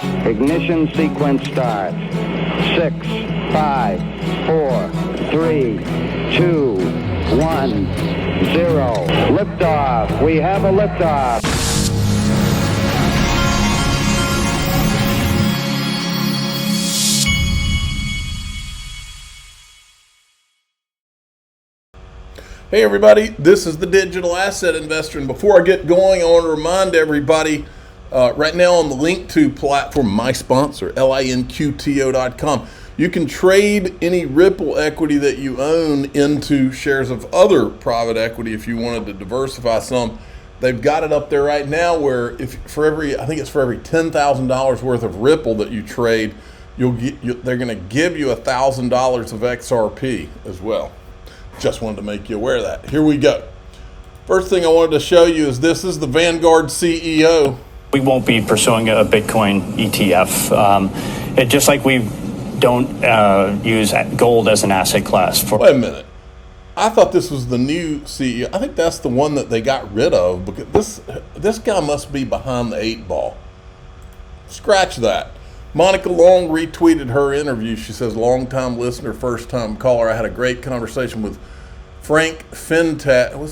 Ignition sequence start. 6, 5, 4, 3, 2, 1, 0. Liftoff. We have a liftoff. Hey everybody, this is the Digital Asset Investor, and before I get going, I want to remind everybody right now on the Link2 platform, my sponsor, linqto.com, you can trade any Ripple equity that you own into shares of other private equity if you wanted to diversify some. They've got it up there right now where if for every, I think it's for every $10,000 worth of Ripple that you trade, they're going to give you $1,000 of XRP as well. Just wanted to make you aware of that. Here we go. First thing I wanted to show you is this is the Vanguard CEO. We won't be pursuing a Bitcoin ETF. Just like we don't use gold as an asset class. Wait a minute. I thought this was the new CEO. I think that's the one that they got rid of because this guy must be behind the 8 ball. Scratch that. Monica Long retweeted her interview. She says, long-time listener, first-time caller. I had a great conversation with Frank Chaparro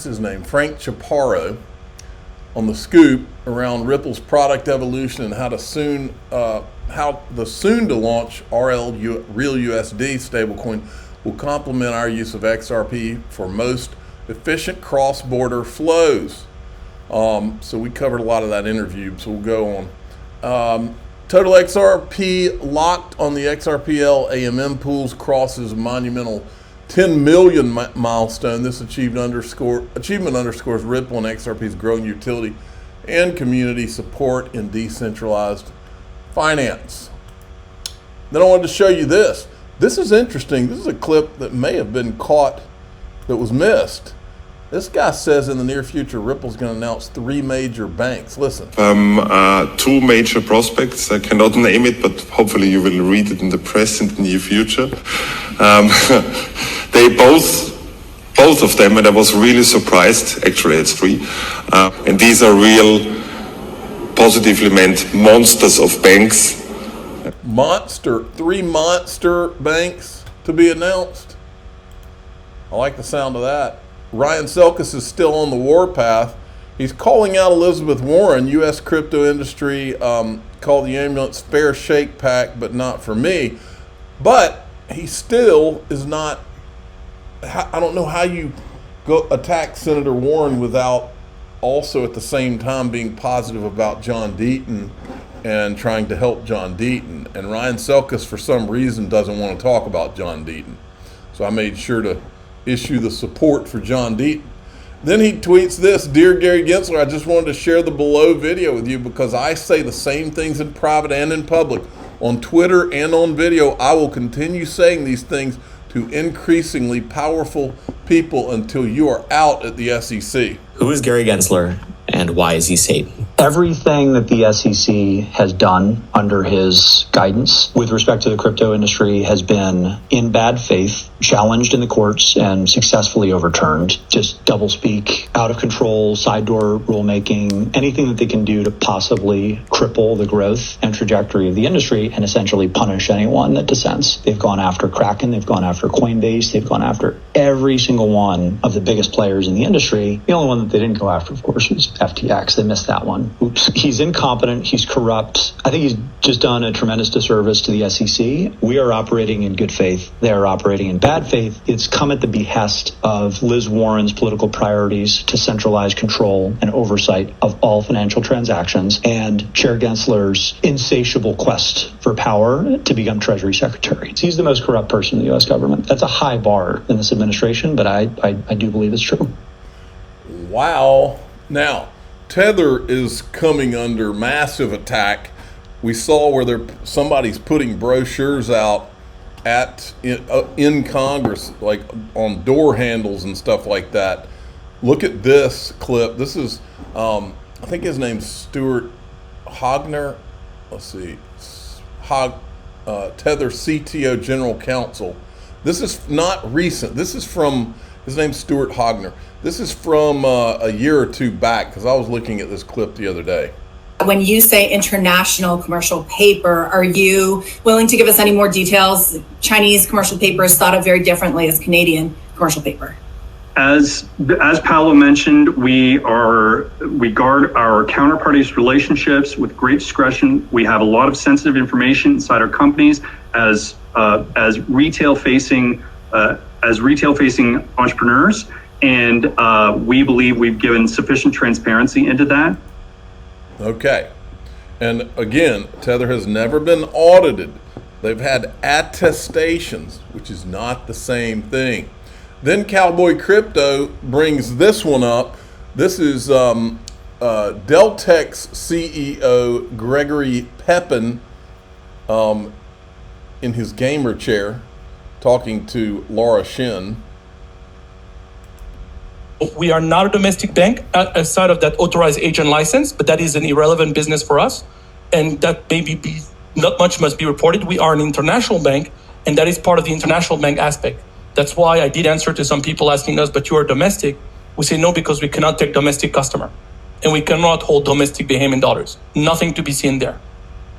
on the Scoop around Ripple's product evolution and how the soon-to-launch Real USD stablecoin will complement our use of XRP for most efficient cross-border flows. So we covered a lot of that interview, so we'll go on. Total XRP locked on the XRPL AMM pools crosses a monumental 10 million milestone. This achievement underscores Ripple and XRP's growing utility and community support in decentralized finance. Then I wanted to show you this. This is interesting. This is a clip that may have been caught that was missed. This guy says in the near future, Ripple's going to announce 3 major banks. Listen. 2 major prospects. I cannot name it, but hopefully you will read it in the press in the near future. They both of them, and I was really surprised. Actually, it's 3. And these are real, positively meant monsters of banks. 3 monster banks to be announced. I like the sound of that. Ryan Selkis is still on the warpath. He's calling out Elizabeth Warren, U.S. crypto industry, called the ambulance fair shake pack, but not for me. But he still is not, I don't know how you go attack Senator Warren without also at the same time being positive about John Deaton and trying to help John Deaton. And Ryan Selkis, for some reason, doesn't want to talk about John Deaton. So I made sure to issue the support for John Deaton. Then he tweets this: Dear Gary Gensler, I just wanted to share the below video with you because I say the same things in private and in public. On Twitter and on video, I will continue saying these things to increasingly powerful people until you are out at the SEC. Who is Gary Gensler and why is he Satan? Everything that the SEC has done under his guidance with respect to the crypto industry has been in bad faith, challenged in the courts, and successfully overturned. Just doublespeak, out of control, side door rulemaking, anything that they can do to possibly cripple the growth and trajectory of the industry and essentially punish anyone that dissents. They've gone after Kraken, they've gone after Coinbase, they've gone after every single one of the biggest players in the industry. The only one that they didn't go after, of course, was FTX. They missed that one. Oops. He's incompetent. He's corrupt. I think he's just done a tremendous disservice to the SEC. We are operating in good faith. They are operating in bad faith. It's come at the behest of Liz Warren's political priorities to centralize control and oversight of all financial transactions and Chair Gensler's insatiable quest for power to become Treasury Secretary. He's the most corrupt person in the U.S. government. That's a high bar in this administration, but I do believe it's true. Wow. Now, Tether is coming under massive attack. We saw where somebody's putting brochures out in Congress, like on door handles and stuff like that. Look at this clip. This is, I think his name's Stuart Hogner. Let's see, Tether CTO General Counsel. This is not recent. This is from, his name's Stuart Hogner. This is from a year or two back because I was looking at this clip the other day. When you say international commercial paper, are you willing to give us any more details? Chinese commercial paper is thought of very differently as Canadian commercial paper. As Paolo mentioned, we guard our counterparties' relationships with great discretion. We have a lot of sensitive information inside our companies as retail facing entrepreneurs, and we believe we've given sufficient transparency into that. Okay. And again, Tether has never been audited. They've had attestations, which is not the same thing. Then Cowboy Crypto brings this one up. This is Deltek's CEO, Gregory Pepin, in his gamer chair, talking to Laura Shin. We are not a domestic bank outside of that authorized agent license, but that is an irrelevant business for us. And that maybe not much must be reported. We are an international bank, and that is part of the international bank aspect. That's why I did answer to some people asking us, but you are domestic. We say no, because we cannot take domestic customer. And we cannot hold domestic Bahamian dollars. Nothing to be seen there.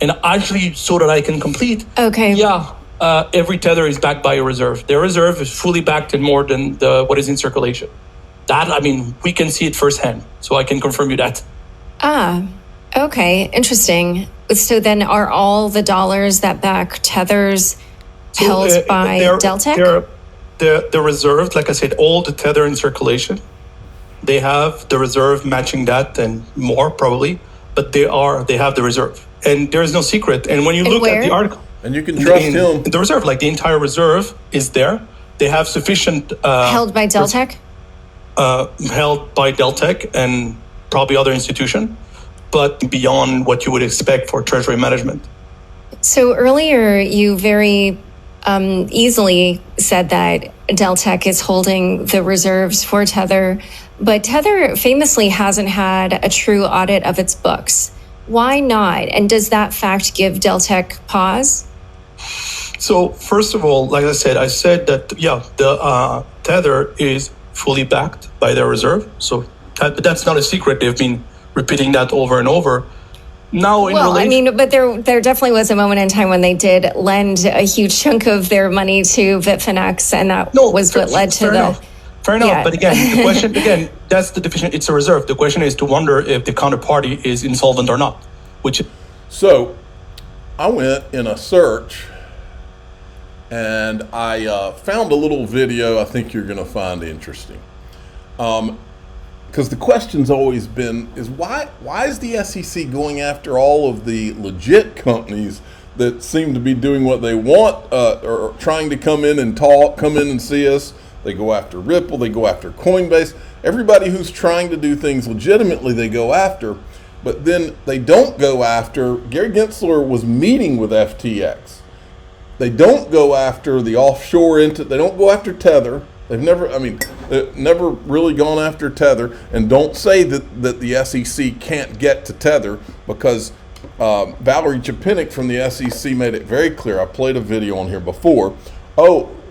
And actually, so that I can complete. Okay. Yeah, every Tether is backed by a reserve. Their reserve is fully backed and more than what is in circulation. That, I mean, we can see it firsthand. So I can confirm you that. Okay, interesting. So then are all the dollars that back Tethers held by Deltek? They're reserved, like I said, all the Tether in circulation. They have the reserve matching that and more probably, but they have the reserve. And there is no secret. And when you look at the article, and you can trust him. The reserve, like the entire reserve is there. They have sufficient held by Deltek? Held by Deltek and probably other institution, but beyond what you would expect for treasury management. So earlier you very easily said that Deltek is holding the reserves for Tether, but Tether famously hasn't had a true audit of its books. Why not? And does that fact give Deltek pause? So first of all, like I said that, the Tether is fully backed by their reserve. So that's not a secret. They've been repeating that over and over. Now, but there definitely was a moment in time when they did lend a huge chunk of their money to Bitfinex, and that was what led to the... Fair enough. Yeah. But again, the question, that's the definition. It's a reserve. The question is to wonder if the counterparty is insolvent or not. So I went in a search and I found a little video I think you're going to find interesting. Because the question's always been is why is the SEC going after all of the legit companies that seem to be doing what they want, or trying to come in and see us? They go after Ripple, they go after Coinbase. Everybody who's trying to do things legitimately, they go after. But then they don't go after, Gary Gensler was meeting with FTX. They don't go after the offshore they don't go after Tether. They've never really gone after Tether. And don't say that the SEC can't get to Tether, because Valerie Chapinick from the SEC made it very clear. I played a video on here before.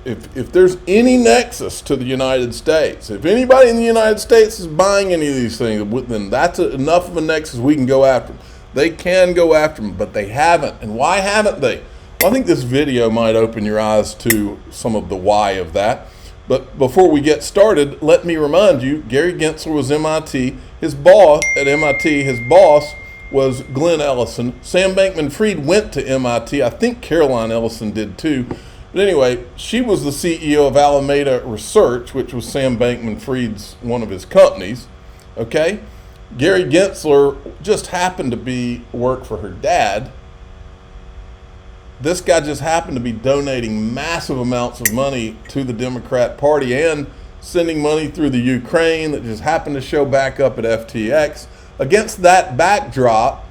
If there's any nexus to the United States, if anybody in the United States is buying any of these things, then that's enough of a nexus. We can go after them. They can go after them, but they haven't. And why haven't they? Well, I think this video might open your eyes to some of the why of that. But before we get started, let me remind you, Gary Gensler was MIT. His boss at MIT, was Glenn Ellison. Sam Bankman-Fried went to MIT. I think Caroline Ellison did too. But anyway, she was the CEO of Alameda Research, which was Sam Bankman-Fried's one of his companies. Okay? Gary Gensler just happened to work for her dad. This guy just happened to be donating massive amounts of money to the Democrat Party and sending money through the Ukraine that just happened to show back up at FTX. Against that backdrop,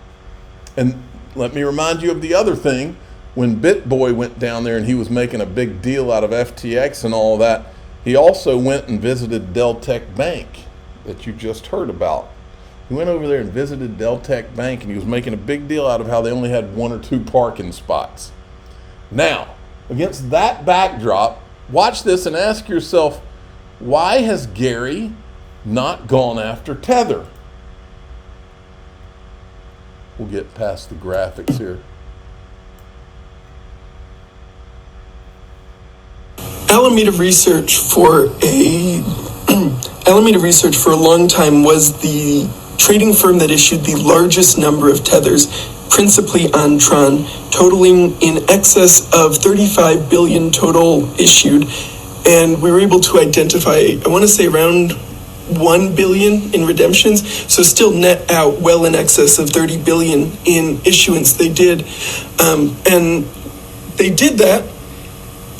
and let me remind you of the other thing, when BitBoy went down there and he was making a big deal out of FTX and all that, he also went and visited Deltek Bank that you just heard about. He went over there and visited Deltek Bank, and he was making a big deal out of how they only had 1 or 2 parking spots. Now, against that backdrop, watch this and ask yourself, why has Gary not gone after Tether? We'll get past the graphics here. Alameda Research for a long time was the trading firm that issued the largest number of tethers, principally on Tron, totaling in excess of 35 billion total issued. And we were able to identify, I want to say around 1 billion in redemptions, so still net out well in excess of 30 billion in issuance they did. And they did that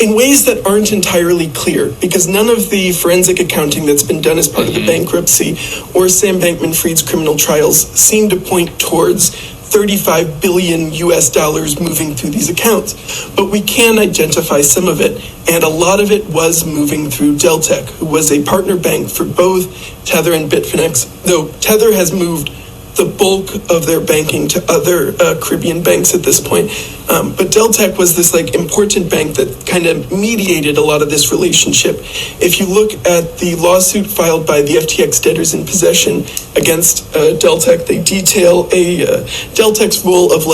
in ways that aren't entirely clear, because none of the forensic accounting that's been done as part of the bankruptcy or Sam Bankman-Fried's criminal trials seem to point towards 35 billion US dollars moving through these accounts. But we can identify some of it, and a lot of it was moving through Deltec, who was a partner bank for both Tether and Bitfinex, though Tether has moved the bulk of their banking to other Caribbean banks at this point. But Deltec was this important bank that kind of mediated a lot of this relationship. If you look at the lawsuit filed by the FTX debtors in possession against Deltec, they detail Deltec's role of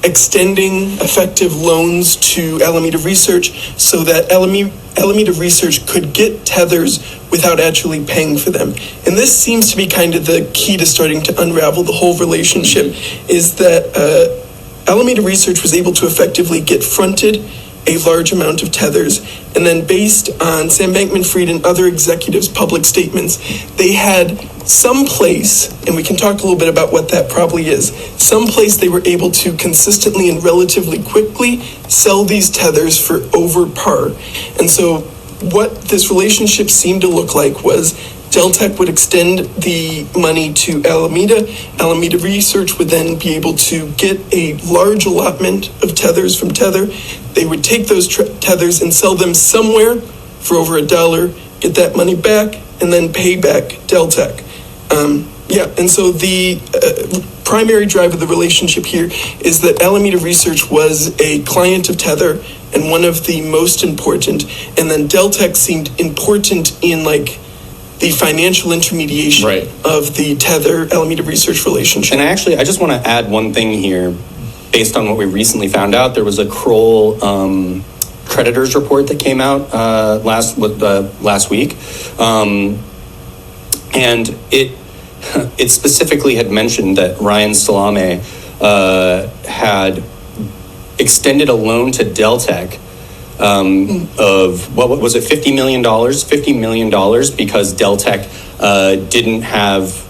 extending effective loans to Alameda Research so that Alameda Research could get tethers without actually paying for them. And this seems to be kind of the key to starting to unravel the whole relationship, is that Alameda Research was able to effectively get fronted a large amount of tethers, and then based on Sam Bankman-Fried and other executives' public statements, they had some place, and we can talk a little bit about what that probably is, some place they were able to consistently and relatively quickly sell these tethers for over par. And so what this relationship seemed to look like was Deltec would extend the money to Alameda. Alameda Research would then be able to get a large allotment of tethers from Tether. They would take those tethers and sell them somewhere for over $1, get that money back, and then pay back Deltec. And so the primary drive of the relationship here is that Alameda Research was a client of Tether and one of the most important, and then Deltec seemed important in the financial intermediation of the Tether Alameda Research relationship. And I just want to add one thing here. Based on what we recently found out, there was a Kroll creditors report that came out last week, and it specifically had mentioned that Ryan Salame had extended a loan to Deltec of what was it, $50 million because Deltec didn't have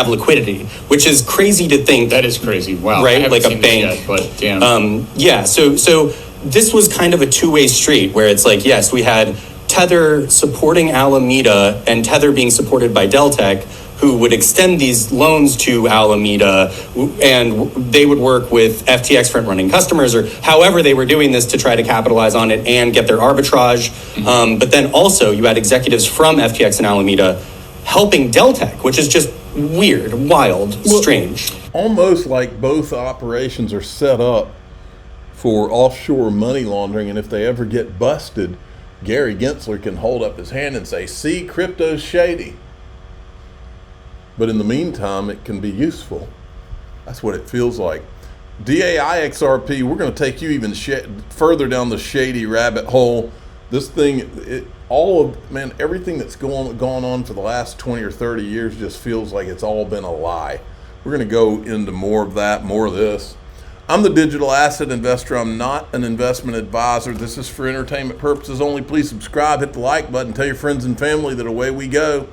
liquidity, which is crazy to think. That is crazy. Wow. Right? Like a bank. Yet, but damn. So this was kind of a two-way street where it's yes, we had Tether supporting Alameda and Tether being supported by Deltec, who would extend these loans to Alameda, and they would work with FTX front-running customers, or however they were doing this to try to capitalize on it and get their arbitrage. But then also you had executives from FTX and Alameda helping Deltec, which is just weird, wild, strange. Almost like both operations are set up for offshore money laundering, and if they ever get busted, Gary Gensler can hold up his hand and say, see, crypto's shady. But in the meantime, it can be useful. That's what it feels like. DAI XRP, we're going to take you even further down the shady rabbit hole. This thing, everything that's gone on for the last 20 or 30 years just feels like it's all been a lie. We're going to go into more of that, more of this. I'm the digital asset investor. I'm not an investment advisor. This is for entertainment purposes only. Please subscribe, hit the like button, tell your friends and family that away we go.